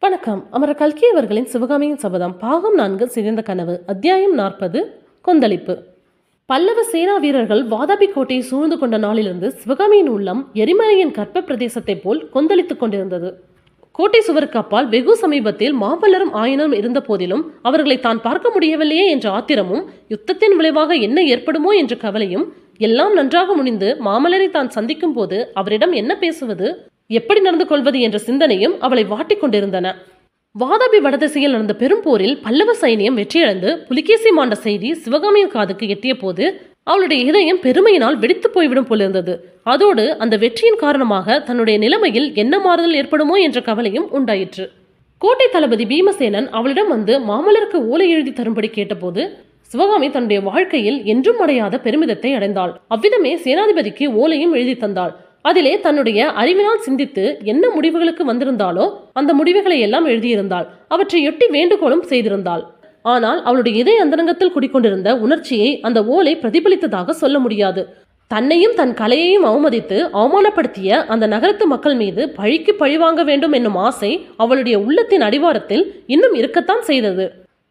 வணக்கம். அமரர் கல்கி அவர்களின் சிவகாமியின் சபதம் பாகம் 4 சிதைந்த கனவு அத்தியாயம் 40 கொந்தளிப்பு. பல்லவ சேனா வீரர்கள் வாதாபி கோட்டையை சூழ்ந்து கொண்ட நாளிலிருந்து சிவகாமியின் உள்ளம் எரிமலையின் கற்ப பிரதேசத்தைப் போல் கொந்தளித்துக் கொண்டிருந்தது. கோட்டை சுவருக்கு அப்பால் வெகு சமீபத்தில் மாமல்லரும் ஆயனரும் இருந்த போதிலும் அவர்களை தான் பார்க்க முடியவில்லையே என்ற ஆத்திரமும், யுத்தத்தின் விளைவாக என்ன ஏற்படுமோ என்ற கவலையும், எல்லாம் நன்றாக முடிந்து மாமல்லரை தான் சந்திக்கும் போது அவரிடம் என்ன பேசுவது, எப்படி நடந்து கொள்வது என்ற சிந்தனையும் அவளை வாட்டிக் கொண்டிருந்தன. வாதாபி வடதிசையில் நடந்த பெரும் போரில் பல்லவ சைனியம் வெற்றியடைந்து புலிகேசி மாண்ட செய்தி சிவகாமியின் காதுக்கு எட்டிய போது அவளுடைய இதயம் பெருமையினால் வெடித்து போய்விடும் போலிருந்தது. அதோடு அந்த வெற்றியின் காரணமாக தன்னுடைய நிலைமையில் என்ன மாறுதல் ஏற்படுமோ என்ற கவலையும் உண்டாயிற்று. கோட்டை தளபதி பீமசேனன் அவளிடம் வந்து மாமல்லருக்கு ஓலை எழுதி தரும்படி கேட்டபோது சிவகாமி தன்னுடைய வாழ்க்கையில் என்றும் அடையாத பெருமிதத்தை அடைந்தாள். அவ்விதமே சேனாதிபதிக்கு ஓலையும் எழுதி தந்தாள். அதிலே தன்னுடைய அறிவினால் சிந்தித்து என்ன முடிவுகளுக்கு வந்திருந்தாலோ அந்த முடிவுகளை எல்லாம் எழுதியிருந்தாள். அவற்றையொட்டி வேண்டுகோளும் செய்திருந்தாள். ஆனால் அவளுடைய இதய அந்தரங்கத்தில் குடிக்கொண்டிருந்த உணர்ச்சியை அந்த ஓலை பிரதிபலித்ததாக சொல்ல முடியாது. தன்னையும் தன் கலையையும் அவமதித்து அவமானப்படுத்திய அந்த நகரத்து மக்கள் மீது பழிக்கு பழிவாங்க வேண்டும் என்னும் ஆசை அவளுடைய உள்ளத்தின் அடிவாரத்தில் இன்னும் இருக்கத்தான் செய்தது.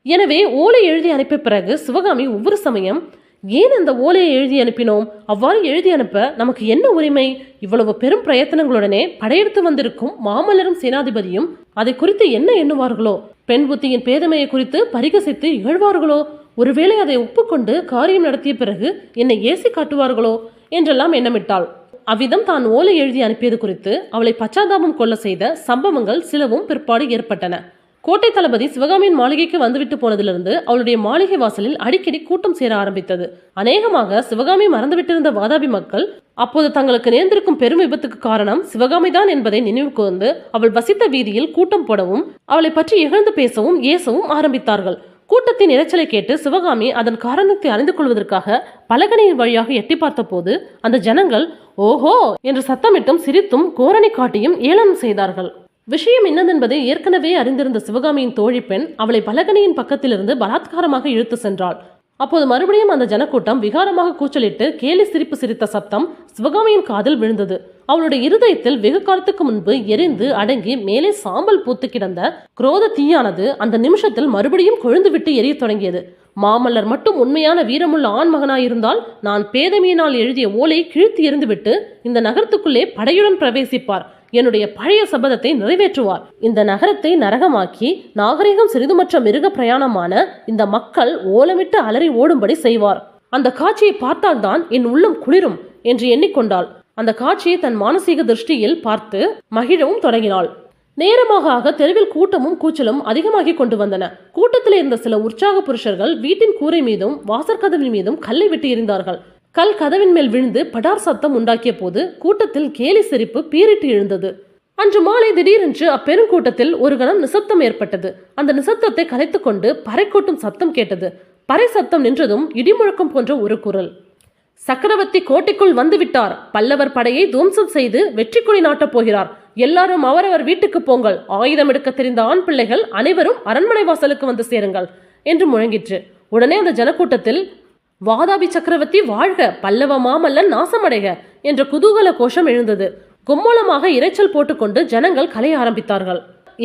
எனவே ஓலை எழுதி அனுப்பிய பிறகு சிவகாமி ஒவ்வொரு சமயம், ஏன் அந்த ஓலையை எழுதி அனுப்பினோம், அவ்வாறு எழுதி அனுப்ப நமக்கு என்ன உரிமை, இவ்வளவு பெரும் பிரயத்தனங்களுடனே படையெடுத்து வந்திருக்கும் மாமல்லரும் சேனாதிபதியும் அதை குறித்து என்ன எண்ணுவார்களோ, பெண் புத்தியின் பேதமையை குறித்து பரிகசித்து இகழ்வார்களோ, ஒருவேளை அதை ஒப்புக்கொண்டு காரியம் நடத்திய பிறகு என்னை ஏசி காட்டுவார்களோ என்றெல்லாம் எண்ணமிட்டாள். அவ்விதம் தான் ஓலை எழுதி அனுப்பியது குறித்து அவளை பச்சாதாபம் கொள்ள செய்த சம்பவங்கள் சிலவும் பிற்பாடு ஏற்பட்டன. கோட்டை தளபதி சிவகாமியின் மாளிகைக்கு வந்துவிட்டு போனதிலிருந்து அவளுடைய மாளிகை வாசலில் அடிக்கடி கூட்டம் சேர ஆரம்பித்தது. அநேகமாக சிவகாமி மறந்துவிட்டிருந்த வாதாபி மக்கள் அப்போது தங்களுக்கு நேர்ந்திருக்கும் பெரும் விபத்துக்கு காரணம் சிவகாமிதான் என்பதை நினைவு கூர்ந்து அவள் வசித்த வீதியில் கூட்டம் போடவும் அவளை பற்றி இகழ்ந்து பேசவும் ஏசவும் ஆரம்பித்தார்கள். கூட்டத்தின் இரைச்சலை கேட்டு சிவகாமி அதன் காரணத்தை அறிந்து கொள்வதற்காக பலகணியின் வழியாக எட்டி பார்த்த போது அந்த ஜனங்கள் ஓஹோ என்று சத்தமிட்டும் சிரித்தும் கோரணி காட்டியும் ஏளனம் செய்தார்கள். விஷயம் என்னதென்பதை ஏற்கனவே அறிந்திருந்த சிவகாமியின் தோழி பெண் அவளை பலகணியின் பக்கத்திலிருந்து பலாத்காரமாக இழுத்து சென்றாள். அப்போது மறுபடியும் அந்த ஜனக்கூட்டம் விகாரமாக கூச்சலிட்டு கேலி சிரிப்பு சிரித்த சத்தம் சிவகாமியின் காதில் விழுந்தது. அவளுடைய இருதயத்தில் வெகு காலத்துக்கு முன்பு எரிந்து அடங்கி மேலே சாம்பல் பூத்து கிடந்த குரோத தீயானது அந்த நிமிஷத்தில் மறுபடியும் கொழுந்துவிட்டு எரிய தொடங்கியது. மாமல்லர் மட்டும் உண்மையான வீரமுள்ள ஆண் மகனாயிருந்தால் நான் பேதமையினால் எழுதிய ஓலை கிழித்து எறிந்துவிட்டு இந்த நகரத்துக்குள்ளே படையுடன் பிரவேசிப்பார், என்னுடைய பழைய சபதத்தை நிறைவேற்றுவார், இந்த நகரத்தை நரகமாக்கி நாகரிகம் சிறிதுமற்ற மிருக பிரயாணமான இந்த மக்கள் ஓலமிட்டு அலறி ஓடும்படி செய்வார். அந்த காட்சியை பார்த்தால்தான் என் உள்ளம் குளிரும் என்று எண்ணிக்கொண்டாள். அந்த காட்சியை தன் மானசீக திருஷ்டியில் பார்த்து மகிழவும் தொடங்கினாள். நேரமாக தெருவில் கூட்டமும் கூச்சலும் அதிகமாகி கொண்டு வந்தன. கூட்டத்தில் இருந்த சில உற்சாக புருஷர்கள் வீட்டின் கூரை மீதும் வாசற்கதவின் மீதும் கல்லை விட்டு எறிந்தார்கள். கல் கதவின் மேல் விழுந்து படார் சத்தம் உண்டாக்கிய போது கூட்டத்தில் கேலி சிரிப்பு பீரிட்டு எழுந்தது. அன்று மாலை திடீரென்று அப்பெருங்கூட்டத்தில் ஒரு கணம் நிசப்தம் ஏற்பட்டது. அந்த நிசப்தத்தை கலைத்துக் கொண்டு பறை கொட்டும் சத்தம் கேட்டது. பறை சத்தம் நின்றதும் இடிமுழக்கம் போன்ற ஒரு குரல், சக்கரவர்த்தி கோட்டைக்குள் வந்துவிட்டார், பல்லவர் படையை துவம்சம் செய்து வெற்றி கொடி நாட்டப் போகிறார், எல்லாரும் அவரவர் வீட்டுக்கு போங்கள், ஆயுதம் எடுக்க தெரிந்த ஆண் பிள்ளைகள் அனைவரும் அரண்மனை வாசலுக்கு வந்து சேருங்கள் என்று முழங்கிற்று. உடனே அந்த ஜனக்கூட்டத்தில் வாதாபி சக்கரவர்த்தி வாழ்க, பல்லவ மாமல்லன் நாசமடைக என்ற குதூகல கோஷம் எழுந்தது. கும்மலமாக இரைச்சல் போட்டுக்கொண்டு ஜனங்கள் கலைய ஆரம்பித்தார்கள்.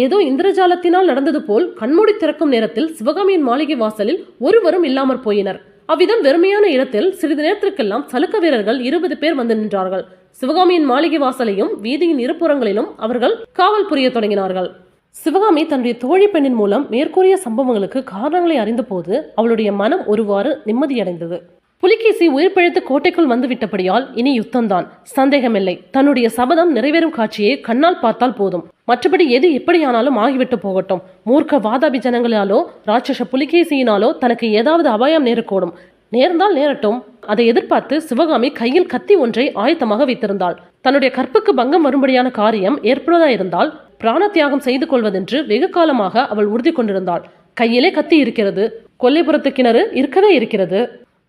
ஏதோ இந்திரஜாலத்தினால் நடந்தது போல் கண்மூடி திறக்கும் நேரத்தில் சிவகாமியின் மாளிகை வாசலில் ஒருவரும் இல்லாமற் போயினர். அவ்விதம் வெறுமையான இடத்தில் சிறிது நேரத்திற்கெல்லாம் சலுக்க வீரர்கள் 20 பேர் வந்து நின்றார்கள். சிவகாமியின் மாளிகை வாசலையும் வீதியின் இருபுறங்களிலும் அவர்கள் காவல் புரிய தொடங்கினார்கள். சிவகாமி தன்னுடைய தோழி பெண்ணின் மூலம் மேற்கூறிய சம்பவங்களுக்கு காரணங்களை அறிந்த போது அவளுடைய மனம் ஒருவாறு நிம்மதியடைந்தது. புலிகேசி உயிர் பிழைத்து கோட்டைக்குள் வந்து விட்டபடியால் இனி யுத்தம்தான், சந்தேகமில்லை. தன்னுடைய சபதம் நிறைவேறும் காட்சியை கண்ணால் பார்த்தால் போதும், மற்றபடி எது எப்படியானாலும் ஆகிவிட்டு போகட்டும். மூர்க்க வாதாபி ஜனங்களாலோ ராட்சச புலிகேசியினாலோ தனக்கு ஏதாவது அபாயம் நேரக்கூடும். நேர்ந்தால் நேரட்டும். அதை எதிர்பார்த்து சிவகாமி கையில் கத்தி ஒன்றை ஆயத்தமாக வைத்திருந்தாள். தன்னுடைய கற்புக்கு பங்கம் வரும்படியான காரியம் ஏற்படுவதாயிருந்தால் பிராண தியாகம் செய்து கொள்வதென்று வெகு காலமாக அவள் உறுதி கொண்டிருந்தாள். கையிலே கத்தி இருக்கிறது, கொல்லைப்புறத்து கிணறு இருக்கவே இருக்கிறது.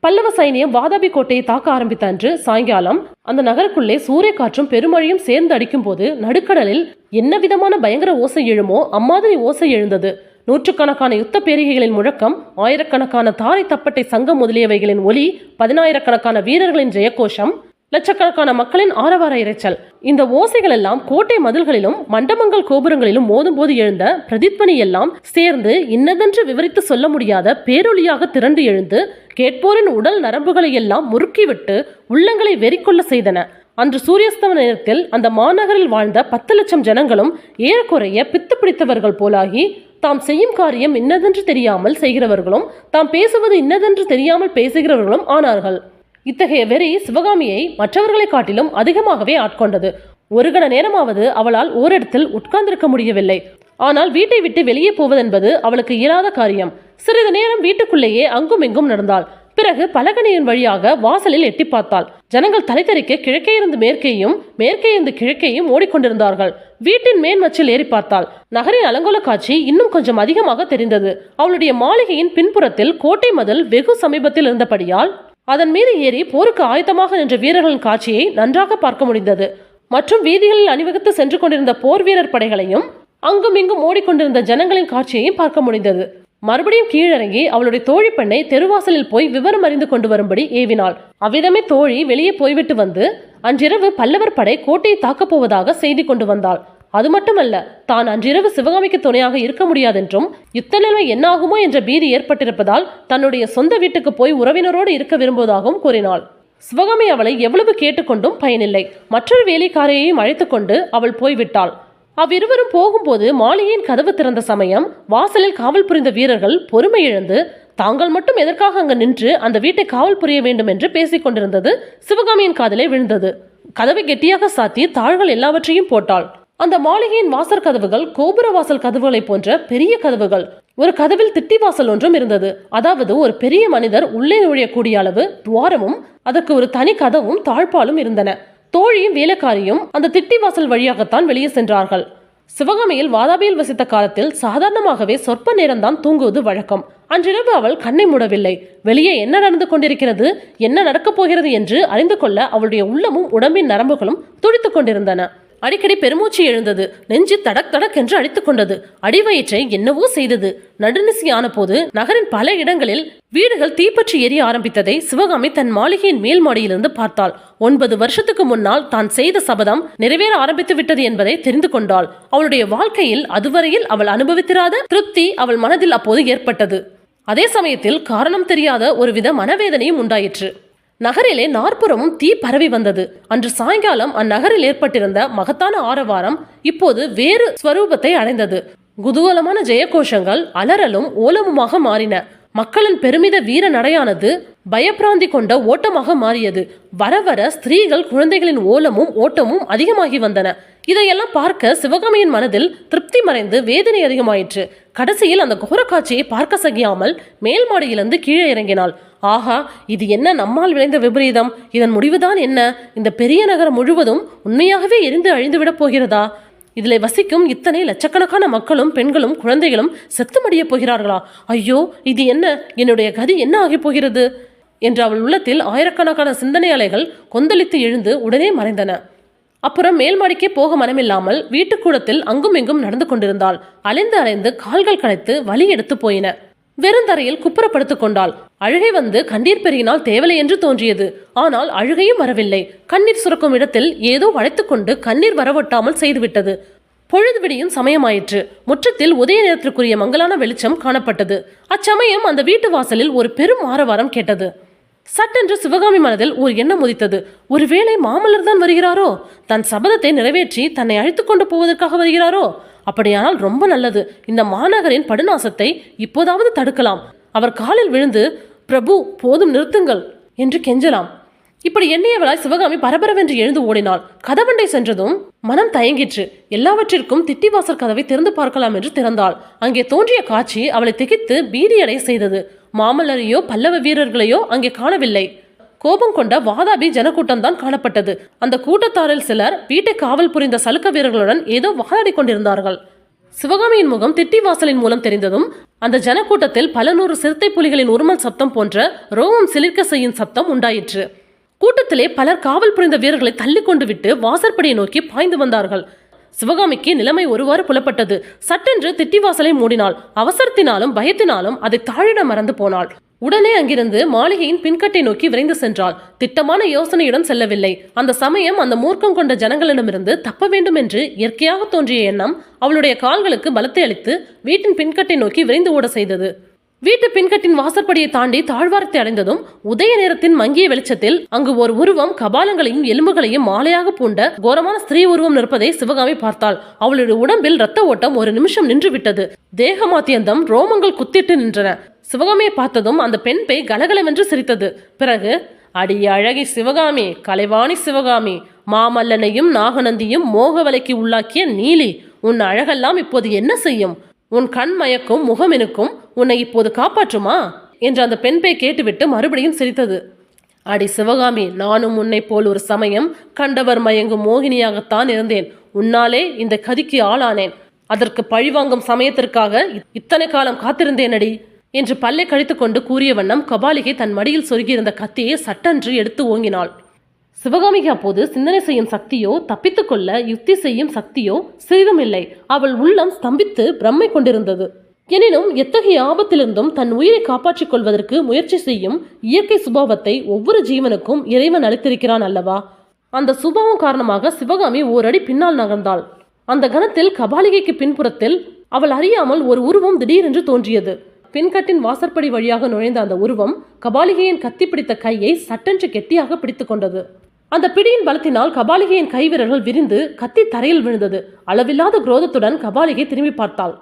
பல்லவ சைனியம் வாதாபி கோட்டையை தாக்க ஆரம்பித்த அன்று சாயங்காலம் அந்த நகருக்குள்ளே சூரிய காற்றும் பெருமழையும் சேர்ந்து அடிக்கும் போது நடுக்கடலில் என்ன விதமான பயங்கர ஓசை எழுமோ அம்மாதிரி ஓசை எழுந்தது. நூற்றுக்கணக்கான யுத்த பேரிகைகளின் முழக்கம், ஆயிரக்கணக்கான தாரை தப்பட்டை சங்கம் முதலியவைகளின் ஒலி, 10,000கணக்கான வீரர்களின் ஜெயகோஷம், லட்சக்கணக்கான மக்களின் ஆரவார இரைச்சல். இந்த ஓசைகள் எல்லாம் கோட்டை மதில்களிலும் மண்டபங்கள் கோபுரங்களிலும் மோதும் போது எழுந்த பிரதித்வனி எல்லாம் சேர்ந்து இன்னதென்று விவரித்து சொல்ல முடியாத பேரொலியாக திரண்டு எழுந்து கேட்போரின் உடல் நரம்புகளை எல்லாம் முறுக்கிவிட்டு உள்ளங்களை வெறிக்கொள்ள செய்தன. அன்று சூரியஸ்தம நேரத்தில் அந்த மாநகரில் வாழ்ந்த 10 லட்சம் ஜனங்களும் ஏறக்குறைய பித்து பிடித்தவர்கள் போலாகி தாம் செய்யும் காரியம் இன்னதென்று தெரியாமல் செய்கிறவர்களும் தாம் பேசுவது இன்னதென்று தெரியாமல் பேசுகிறவர்களும் ஆனார்கள். இத்தகைய வெறி சிவகாமியை மற்றவர்களை காட்டிலும் அதிகமாகவே ஆட்கொண்டது. ஒரு கண நேரமாவது அவளால் ஓரிடத்தில் உட்கார்ந்திருக்க முடியவில்லை. ஆனால் வீட்டை விட்டு வெளியே போவதென்பது அவளுக்கு இயலாத காரியம். சிறிது நேரம் வீட்டுக்குள்ளேயே அங்கும் இங்கும் நடந்தாள். பிறகு பலகணியின் வழியாக வாசலில் எட்டி பார்த்தாள். ஜனங்கள் தலைத்தறிக்க கிழக்கே இருந்து மேற்கேயும் மேற்கே இருந்து கிழக்கேயும் ஓடிக்கொண்டிருந்தார்கள். வீட்டின் மேன்மச்சில் ஏறி பார்த்தாள். நகரின் அலங்கோல காட்சி இன்னும் கொஞ்சம் அதிகமாக தெரிந்தது. அவளுடைய மாளிகையின் பின்புறத்தில் கோட்டை மதில் வெகு சமீபத்தில் இருந்தபடியால் அதன் மீது ஏறி போருக்கு ஆயத்தமாக நின்ற வீரர்களின் காட்சியை நன்றாக பார்க்க முடிந்தது. மற்றும் வீதிகளில் அணிவகுத்து சென்று கொண்டிருந்த போர் வீரர் படைகளையும் அங்கும் இங்கும் ஓடிக்கொண்டிருந்த ஜனங்களின் காட்சியையும் பார்க்க முடிந்தது. மறுபடியும் கீழிறங்கி அவளுடைய தோழி பெண்ணை தெருவாசலில் போய் விவரம் அறிந்து கொண்டு வரும்படி ஏவினாள். அவ்விதமே தோழி வெளியே போய்விட்டு வந்து அன்றிரவு பல்லவர் படை கோட்டையை தாக்கப் போவதாக செய்தி கொண்டு வந்தாள். அது மட்டுமல்ல, தான் அன்றிரவு சிவகாமிக்கு துணையாக இருக்க முடியாதென்றும் யுத்த நிலைமை என்னாகுமோ என்ற பீதி ஏற்பட்டிருப்பதால் தன்னுடைய சொந்த வீட்டுக்கு போய் உறவினரோடு இருக்க விரும்புவதாகவும் கூறினாள். சிவகாமி அவளை எவ்வளவு கேட்டுக்கொண்டும் பயனில்லை. மற்றொரு வேலைக்காரையையும் அழைத்து கொண்டு அவள் போய்விட்டாள். அவ்விருவரும் போகும்போது மாளிகையின் கதவு திறந்த சமயம் வாசலில் காவல் புரிந்த வீரர்கள் பொறுமை இழந்து தாங்கள் மட்டும் எதற்காக அங்கு நின்று அந்த வீட்டை காவல் புரிய வேண்டும் என்று பேசிக் கொண்டிருந்தது சிவகாமியின் காதலே விழுந்தது. கதவை கெட்டியாக சாத்தி தாள்கள் எல்லாவற்றையும் போட்டாள். அந்த மாளிகையின் வாசல் கதவுகள் கோபுர வாசல் கதவுகளை போன்ற பெரிய கதவுகள். ஒரு கதவில் திட்டி வாசல் ஒன்றும் இருந்தது. அதாவது ஒரு பெரிய மனிதர் உள்ளே நுழையக்கூடிய அளவு துவாரமும் அதற்கு ஒரு தனி கதவும் தாழ்பாலும் இருந்தன. தோழியும் வேலைக்காரியும் அந்த திட்டி வாசல் வழியாகத்தான் வெளியே சென்றார்கள். சிவகாமியில் வாதாபியில் வசித்த காலத்தில் சாதாரணமாகவே சொற்ப நேரம்தான் தூங்குவது வழக்கம். அன்றிரவு அவள் கண்ணை மூடவில்லை. வெளியே என்ன நடந்து கொண்டிருக்கிறது, என்ன நடக்கப் போகிறது என்று அறிந்து கொள்ள அவளுடைய உள்ளமும் உடம்பின் நரம்புகளும் துடித்துக் கொண்டிருந்தன. அடிக்கடி பெருமூச்சு எழுந்தது. நெஞ்சு தடக் தடக் என்று அடித்துக் கொண்டது. அடிவயிற்றை என்னவோ செய்தது. நடுநிசி ஆன போது நகரின் பல இடங்களில் வீடுகள் தீப்பற்றி எரிய ஆரம்பித்ததை சிவகாமி தன் மாளிகையின் மேல் மாடியிலிருந்து பார்த்தாள். 9 வருஷத்துக்கு முன்னால் தான் செய்த சபதம் நிறைவேற ஆரம்பித்து விட்டது என்பதை தெரிந்து கொண்டாள். அவளுடைய வாழ்க்கையில் அதுவரையில் அவள் அனுபவித்திராத திருப்தி அவள் மனதில் அப்போது ஏற்பட்டது. அதே சமயத்தில் காரணம் தெரியாத ஒருவித மனவேதனையும் உண்டாயிற்று. நகரிலே நாற்புறமும் தீ பரவி வந்தது. அன்று சாயங்காலம் அந்நகரில் ஏற்பட்டிருந்த மகத்தான ஆரவாரம் இப்போது வேறு ஸ்வரூபத்தை அடைந்தது. குதூகலமான ஜெயகோஷங்கள் அலறலும் ஓலமுமாக மாறின. மக்களின் பெருமித வீர நடையானது பயப்பிராந்தி கொண்ட ஓட்டமாக மாறியது. வர வர ஸ்திரீகள் குழந்தைகளின் ஓலமும் ஓட்டமும் அதிகமாகி வந்தன. இதையெல்லாம் பார்க்க சிவகாமியின் மனதில் திருப்தி மறைந்து வேதனை அதிகமாயிற்று. கடைசியில் அந்த கோர காட்சியை பார்க்க சகியாமல் மேல் மாடியிலிருந்து கீழே இறங்கினாள். ஆஹா, இது என்ன நம்மால் விளைந்த விபரீதம்! இதன் முடிவுதான் என்ன? இந்த பெரிய நகரம் முழுவதும் உண்மையாகவே எரிந்து அழிந்துவிடப் போகிறதா? இதில் வசிக்கும் இத்தனை லட்சக்கணக்கான மக்களும் பெண்களும் குழந்தைகளும் செத்துமடிய போகிறார்களா? ஐயோ, இது என்ன? என்னுடைய கதி என்ன ஆகி போகிறது என்று அவள் உள்ளத்தில் ஆயிரக்கணக்கான சிந்தனை அலைகள் கொந்தளித்து எழுந்து உடனே மறைந்தன. அப்புறம் மேல்மாடிக்கே போக மனமில்லாமல் வீட்டுக்கூடத்தில் அங்கும் இங்கும் நடந்து கொண்டிருந்தாள். அலைந்து அலைந்து கால்கள் களைத்து வலி எடுத்து போயின. வெறுந்தரையில் குப்புறப்படுத்திக் கொண்டாள். அழுகை வந்து கண்ணீர் பெருகினால் தேவலை என்று தோன்றியது. ஆனால் அழுகையும் வரவில்லை. கண்ணீர் சுரக்கும் இடத்தில் ஏதோ வளைத்துக்கொண்டு கண்ணீர் வரவொட்டாமல் செய்துவிட்டது. பொழுது விடியும் சமயமாயிற்று. முற்றத்தில் உதய நேரத்திற்குரிய மங்கலான வெளிச்சம் காணப்பட்டது. அச்சமயம் அந்த வீட்டு வாசலில் ஒரு பெரும் ஆரவாரம் கேட்டது. சட்டென்று சிவகாமி மனதில் ஒரு எண்ணம் உதித்தது. ஒருவேளை மாமல்லர் தான் வருகிறாரோ? தன் சபதத்தை நிறைவேற்றி தன்னை அழைத்து கொண்டு போவதற்காக வருகிறாரோ? அப்படியானால் ரொம்ப நல்லது. இந்த மாநகரின் படுநாசத்தை இப்போதாவது தடுக்கலாம். அவர் காலில் விழுந்து, பிரபு, போதும் நிறுத்துங்கள் என்று கெஞ்சலாம். இப்படி எண்ணியவளாய் சிவகாமி பரபரவென்று எழுந்து ஓடினாள். கதவண்டை சென்றதும் மனம் தயங்கிற்று. எல்லாவற்றிற்கும் திட்டிவாசல் கதவை திறந்து பார்க்கலாம் என்று திறந்தாள். அங்கே தோன்றிய காட்சி அவளை திகைத்து பீதியடை செய்தது. மாமல்லரையோ பல்லவ வீரர்களையோ அங்கே காணவில்லை. கோபம் கொண்ட வாதாபி ஜனக்கூட்டம்தான் காணப்பட்டது. அந்த கூட்டத்தாரில் சிலர் வீட்டை காவல் புரிந்த சலுக்க வீரர்களுடன் ஏதோ வாதாடி கொண்டிருந்தார்கள். சிவகாமியின் முகம் திட்டி வாசலின் மூலம் தெரிந்ததும் அந்த ஜனக்கூட்டத்தில் பல நூறு சிறுத்தை புலிகளின் உருமல் சப்தம் போன்ற ரோமம் சிலிர்க்க செய்யும் சப்தம் உண்டாயிற்று. கூட்டத்திலே பலர் காவல் புரிந்த வீரர்களை தள்ளி கொண்டு விட்டு வாசற்படியை நோக்கி பாய்ந்து வந்தார்கள். சிவகாமிக்கு நிலைமை ஒருவாறு புலப்பட்டது. சட்டென்று திட்டிவாசலை மூடினாள். அவசரத்தினாலும் பயத்தினாலும் அதை தாழிட மறந்து போனாள். உடனே அங்கிருந்து மாளிகையின் பின்கட்டை நோக்கி விரைந்து சென்றாள். திட்டமான யோசனையுடன் செல்லவில்லை. அந்த சமயம் அந்த மூர்க்கம் கொண்ட ஜனங்களிடமிருந்து தப்ப வேண்டும் என்று இயற்கையாக தோன்றிய எண்ணம் அவளுடைய கால்களுக்கு பலத்தை அளித்து வீட்டின் பின்கட்டை நோக்கி விரைந்து ஓட செய்தது. வீட்டு பின்கட்டின் வாசற்படியை தாண்டி தாழ்வாரத்தை அடைந்ததும் உதய நேரத்தின் மங்கிய வெளிச்சத்தில் அங்கு ஒரு உருவம் கபாலங்களையும் எலும்புகளையும் மாலையாக பூண்ட கோரமான ஸ்திரீ உருவம் நிற்பதை சிவகாமி பார்த்தாள். அவளுடைய உடம்பில் இரத்த ஓட்டம் ஒரு நிமிஷம் நின்று விட்டது. தேகமாத்தியந்தம் ரோமங்கள் குத்திட்டு நின்றன. சிவகாமியை பார்த்ததும் அந்த பெண் பேய் கலகலவென்று சிரித்தது. பிறகு, அடி அழகி சிவகாமி, கலைவாணி சிவகாமி, மாமல்லனையும் நாகநந்தியும் மோக வலைக்கு உள்ளாக்கிய நீலி, உன் அழகெல்லாம் இப்போது என்ன செய்யும்? உன் கண் மயக்கும் முகமெனுக்கும் உன்னை இப்போது காப்பாற்றுமா என்று அந்த பெண் பேய் கேட்டுவிட்டு மறுபடியும் சிரித்தது. அடி சிவகாமி, நானும் உன்னை போல் ஒரு சமயம் கண்டவர் மயங்கும் மோகினியாகத்தான் இருந்தேன். உன்னாலே இந்த கதிக்கு ஆளானேன். அதற்கு பழிவாங்கும் சமயத்திற்காக இத்தனை காலம் காத்திருந்தேனடி என்று பல்லை கழித்துக்கொண்டு கூறிய வண்ணம் கபாலிகை தன் மடியில் சொருகியிருந்த கத்தியை சட்டென்று எடுத்து ஓங்கினாள். சிவகாமிக்கு அப்போது சிந்தனை செய்யும் சக்தியோ தப்பித்து கொள்ள யுக்தி செய்யும் சக்தியோ சிறிதும் இல்லை. அவள் உள்ளம் ஸ்தம்பித்து பிரம்மை கொண்டிருந்தது. எனினும் எத்தகைய ஆபத்திலிருந்தும் தன் உயிரை காப்பாற்றிக் கொள்வதற்கு முயற்சி செய்யும் இயற்கை சுபாவத்தை ஒவ்வொரு ஜீவனுக்கும் இறைவன் அளித்திருக்கிறான் அல்லவா? அந்த சுபாவம் காரணமாக சிவகாமி ஓரடி பின்னால் நகர்ந்தாள். அந்த கணத்தில் கபாலிகைக்கு பின்புறத்தில் அவள் அறியாமல் ஒரு உருவம் திடீரென்று தோன்றியது. பின்கட்டின் வாசற்படி வழியாக நுழைந்த அந்த உருவம் கபாலிகையின் கத்தி பிடித்த கையை சட்டென்று கெட்டியாக பிடித்து கொண்டது. அந்த பிடியின் பலத்தினால் கபாலிகையின் கைவிரல்கள் விரிந்து கத்தி தரையில் விழுந்தது. அளவில்லாத குரோதத்துடன் கபாலிகை திரும்பி பார்த்தாள்.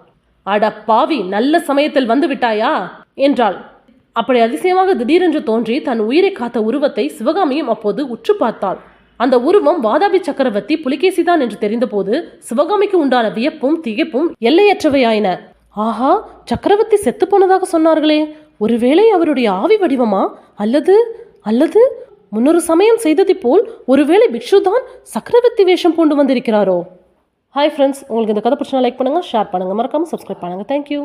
அட பாவி, நல்ல சமயத்தில் வந்து விட்டாயா என்றாள். அப்படி அதிசயமாக திடீரென்று தோன்றி தன் உயிரை காத்த உருவத்தை சிவகாமியும் அப்போது உற்று பார்த்தாள். அந்த உருவம் வாதாபி சக்கரவர்த்தி புலிகேசிதான் என்று தெரிந்தபோது சிவகாமிக்கு உண்டான வியப்பும் திகைப்பும் எல்லையற்றவையாயின. ஆஹா, சக்கரவர்த்தி செத்து போனதாக சொன்னார்களே, ஒருவேளை அவருடைய ஆவி வடிவமா? அல்லது அல்லது முன்னொரு சமயம் செய்ததை போல் ஒருவேளை பிக்ஷுதான் சக்கரவர்த்தி வேஷம் பூண்டு வந்திருக்கிறாரோ? ஹாய் ஃப்ரெண்ட்ஸ், உங்களுக்கு இந்த கதை பிடிச்சா லைக் பண்ணுங்கள், ஷேர் பண்ணுங்கள், மறக்காமல் சப்ஸ்கிரைப் பண்ணுங்கள். தேங்க்யூ.